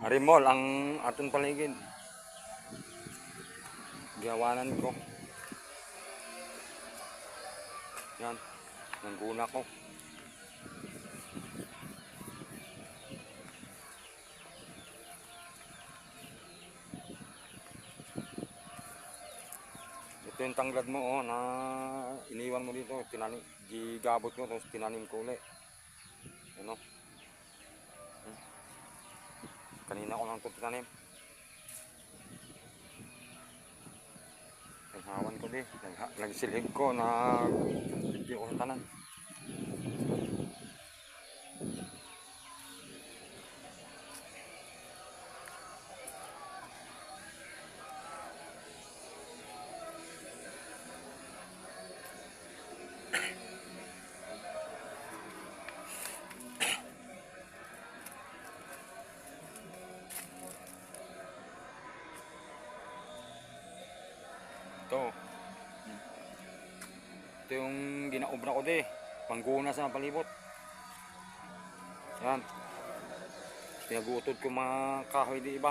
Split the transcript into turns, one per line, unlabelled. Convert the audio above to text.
Arimol ang aton paligid. Gawanan ko. Yan. Nangguna ko. Ito yung tanglad mo oh, na iniwan mo dito. Tinanim, gigabot ko tapos tinanim ko ulit. Ano? Kanina ko lang ito tinanim. Naghawan ko di. Nagsilhig ko na hindi ko sa tanan. Ito yung ginaobra ko di. Pangguna sa palibot. Yan. Pinagutod ko mga kahoy di iba.